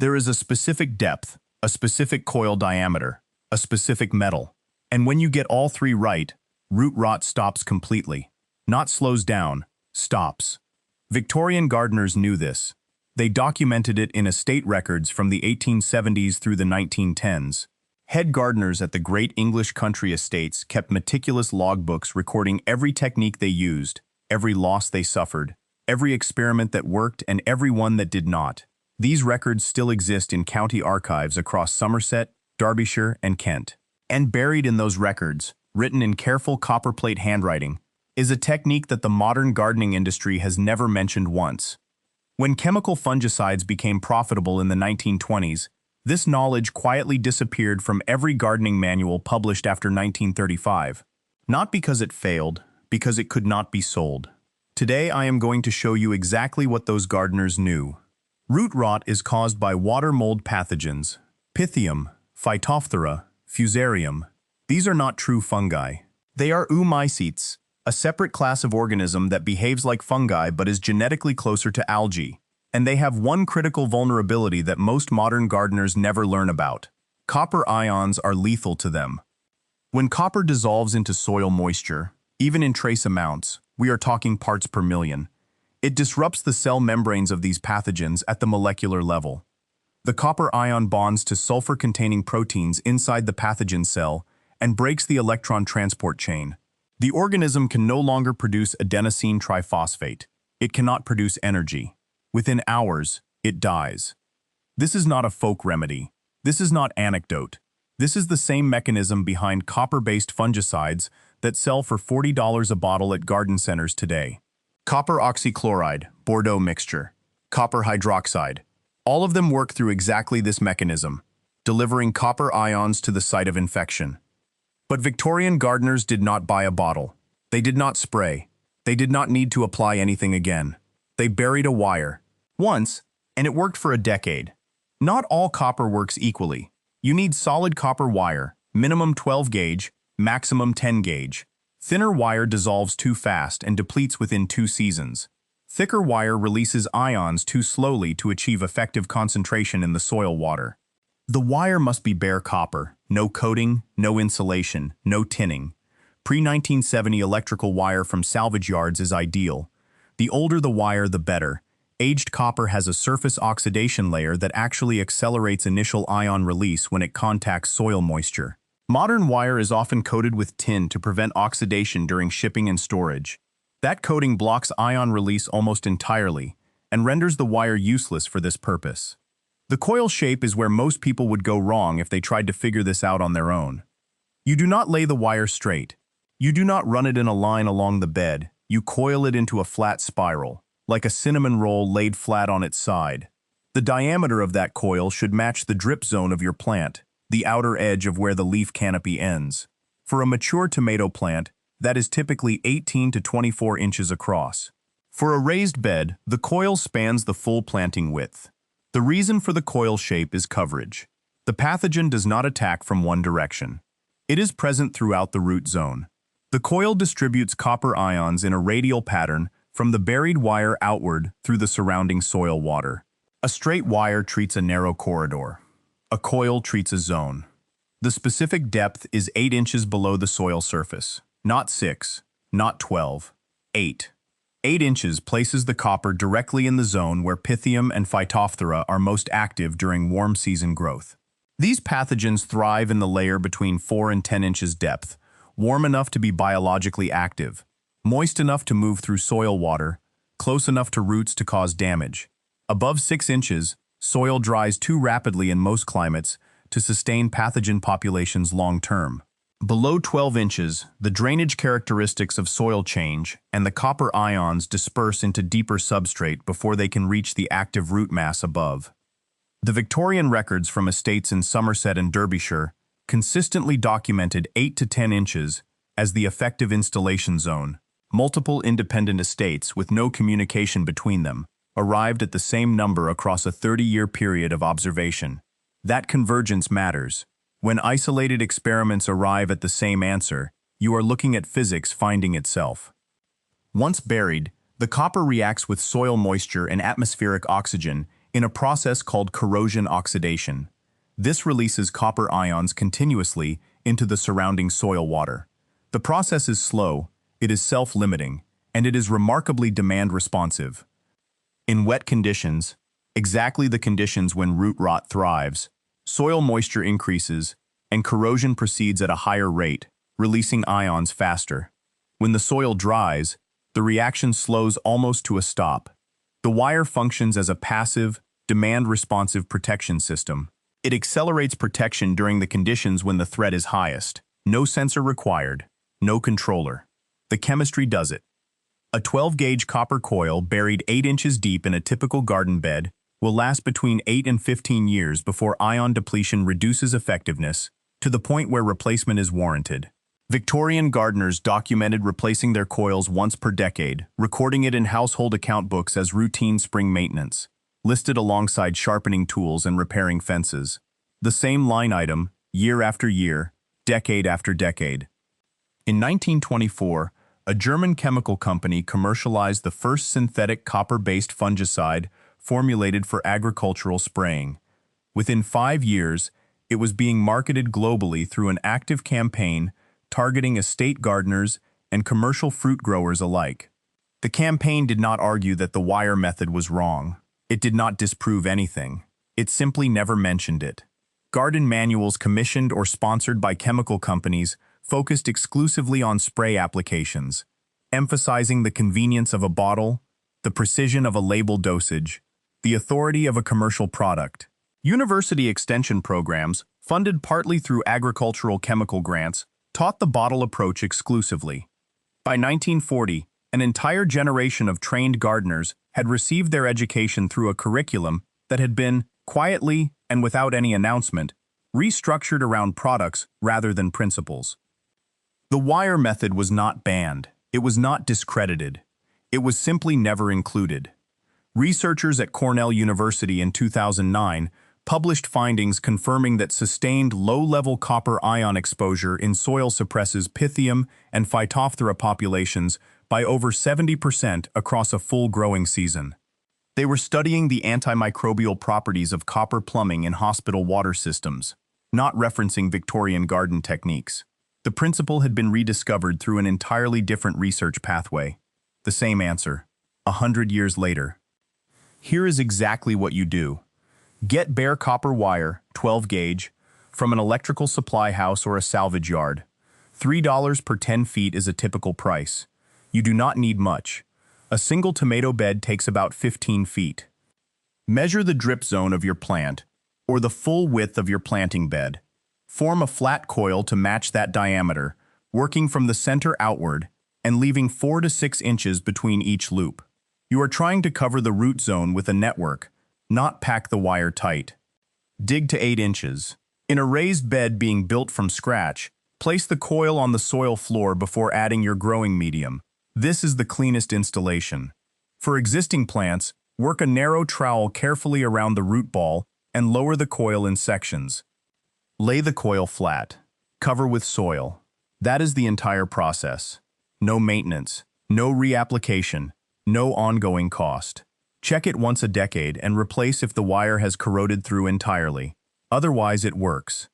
There is a specific depth, a specific coil diameter, a specific metal. And when you get all three right, root rot stops completely. Not slows down, stops. Victorian gardeners knew this. They documented it in estate records from the 1870s through the 1910s. Head gardeners at the great English country estates kept meticulous logbooks recording every technique they used, every loss they suffered, every experiment that worked and every one that did not. These records still exist in county archives across Somerset, Derbyshire, and Kent. And buried in those records, written in careful copperplate handwriting, is a technique that the modern gardening industry has never mentioned once. When chemical fungicides became profitable in the 1920s, this knowledge quietly disappeared from every gardening manual published after 1935. Not because it failed, because it could not be sold. Today I am going to show you exactly what those gardeners knew. Root rot is caused by water mold pathogens, Pythium, Phytophthora, Fusarium. These are not true fungi. They are oomycetes, a separate class of organism that behaves like fungi but is genetically closer to algae. And they have one critical vulnerability that most modern gardeners never learn about. Copper ions are lethal to them. When copper dissolves into soil moisture, even in trace amounts, we are talking parts per million, it disrupts the cell membranes of these pathogens at the molecular level. The copper ion bonds to sulfur-containing proteins inside the pathogen cell and breaks the electron transport chain. The organism can no longer produce adenosine triphosphate. It cannot produce energy. Within hours, it dies. This is not a folk remedy. This is not anecdote. This is the same mechanism behind copper-based fungicides that sell for $40 a bottle at garden centers today. Copper oxychloride, Bordeaux mixture, copper hydroxide. All of them work through exactly this mechanism, delivering copper ions to the site of infection. But Victorian gardeners did not buy a bottle. They did not spray. They did not need to apply anything again. They buried a wire. Once, and it worked for a decade. Not all copper works equally. You need solid copper wire, minimum 12 gauge, maximum 10 gauge. Thinner wire dissolves too fast and depletes within 2 seasons. Thicker wire releases ions too slowly to achieve effective concentration in the soil water. The wire must be bare copper, no coating, no insulation, no tinning. Pre-1970 electrical wire from salvage yards is ideal. The older the wire, the better. Aged copper has a surface oxidation layer that actually accelerates initial ion release when it contacts soil moisture. Modern wire is often coated with tin to prevent oxidation during shipping and storage. That coating blocks ion release almost entirely and renders the wire useless for this purpose. The coil shape is where most people would go wrong if they tried to figure this out on their own. You do not lay the wire straight. You do not run it in a line along the bed. You coil it into a flat spiral, like a cinnamon roll laid flat on its side. The diameter of that coil should match the drip zone of your plant, the outer edge of where the leaf canopy ends. For a mature tomato plant, that is typically 18 to 24 inches across. For a raised bed, the coil spans the full planting width. The reason for the coil shape is coverage. The pathogen does not attack from one direction. It is present throughout the root zone. The coil distributes copper ions in a radial pattern from the buried wire outward through the surrounding soil water. A straight wire treats a narrow corridor. A coil treats a zone. The specific depth is 8 inches below the soil surface. Not 6, not 12, 8. 8 inches places the copper directly in the zone where Pythium and Phytophthora are most active during warm season growth. These pathogens thrive in the layer between 4 and 10 inches depth, warm enough to be biologically active, moist enough to move through soil water, close enough to roots to cause damage. Above 6 inches, soil dries too rapidly in most climates to sustain pathogen populations long-term. Below 12 inches, the drainage characteristics of soil change and the copper ions disperse into deeper substrate before they can reach the active root mass above. The Victorian records from estates in Somerset and Derbyshire consistently documented 8 to 10 inches as the effective installation zone. Multiple independent estates with no communication between them arrived at the same number across a 30-year period of observation. That convergence matters. When isolated experiments arrive at the same answer, you are looking at physics finding itself. Once buried, the copper reacts with soil moisture and atmospheric oxygen in a process called corrosion oxidation. This releases copper ions continuously into the surrounding soil water. The process is slow, it is self-limiting, and it is remarkably demand-responsive. In wet conditions, exactly the conditions when root rot thrives, soil moisture increases, and corrosion proceeds at a higher rate, releasing ions faster. When the soil dries, the reaction slows almost to a stop. The wire functions as a passive, demand-responsive protection system. It accelerates protection during the conditions when the threat is highest. No sensor required, no controller. The chemistry does it. A 12-gauge copper coil buried 8 inches deep in a typical garden bed will last between 8 and 15 years before ion depletion reduces effectiveness to the point where replacement is warranted. Victorian gardeners documented replacing their coils once per decade, recording it in household account books as routine spring maintenance, listed alongside sharpening tools and repairing fences. The same line item, year after year, decade after decade. In 1924, a German chemical company commercialized the first synthetic copper-based fungicide formulated for agricultural spraying. Within 5 years, it was being marketed globally through an active campaign targeting estate gardeners and commercial fruit growers alike. The campaign did not argue that the wire method was wrong. It did not disprove anything. It simply never mentioned it. Garden manuals commissioned or sponsored by chemical companies focused exclusively on spray applications, emphasizing the convenience of a bottle, the precision of a label dosage, the authority of a commercial product. University extension programs, funded partly through agricultural chemical grants, taught the bottle approach exclusively. By 1940, an entire generation of trained gardeners had received their education through a curriculum that had been, quietly and without any announcement, restructured around products rather than principles. The wire method was not banned. It was not discredited. It was simply never included. Researchers at Cornell University in 2009 published findings confirming that sustained low-level copper ion exposure in soil suppresses Pythium and Phytophthora populations by over 70% across a full growing season. They were studying the antimicrobial properties of copper plumbing in hospital water systems, not referencing Victorian garden techniques. The principle had been rediscovered through an entirely different research pathway. The same answer, 100 years later. Here is exactly what you do. Get bare copper wire, 12 gauge, from an electrical supply house or a salvage yard. $3 per 10 feet is a typical price. You do not need much. A single tomato bed takes about 15 feet. Measure the drip zone of your plant, or the full width of your planting bed. Form a flat coil to match that diameter, working from the center outward and leaving 4 to 6 inches between each loop. You are trying to cover the root zone with a network, not pack the wire tight. Dig to 8 inches. In a raised bed being built from scratch, place the coil on the soil floor before adding your growing medium. This is the cleanest installation. For existing plants, work a narrow trowel carefully around the root ball and lower the coil in sections. Lay the coil flat. Cover with soil. That is the entire process. No maintenance, no reapplication, no ongoing cost. Check it once a decade and replace if the wire has corroded through entirely. Otherwise, it works.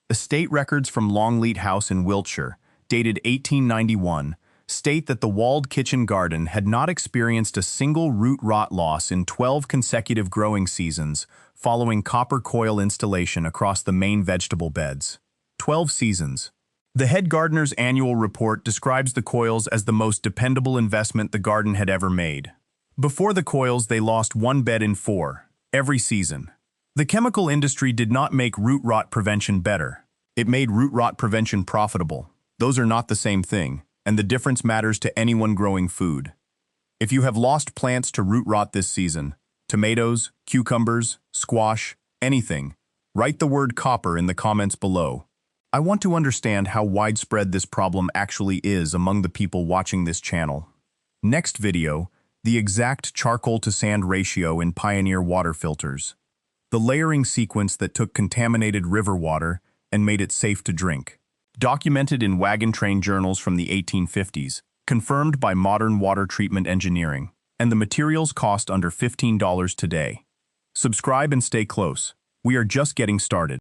Estate records from Longleat House in Wiltshire, dated 1891, state that the walled kitchen garden had not experienced a single root rot loss in 12 consecutive growing seasons following copper coil installation across the main vegetable beds. 12 seasons. The head gardener's annual report describes the coils as the most dependable investment the garden had ever made. Before the coils, they lost 1 bed in 4, every season. The chemical industry did not make root rot prevention better. It made root rot prevention profitable. Those are not the same thing, and the difference matters to anyone growing food. If you have lost plants to root rot this season, tomatoes, cucumbers, squash, anything, write the word copper in the comments below. I want to understand how widespread this problem actually is among the people watching this channel. Next video, the exact charcoal to sand ratio in Pioneer water filters. The layering sequence that took contaminated river water and made it safe to drink. Documented in wagon train journals from the 1850s, confirmed by modern water treatment engineering, and the materials cost under $15 today. Subscribe and stay close. We are just getting started.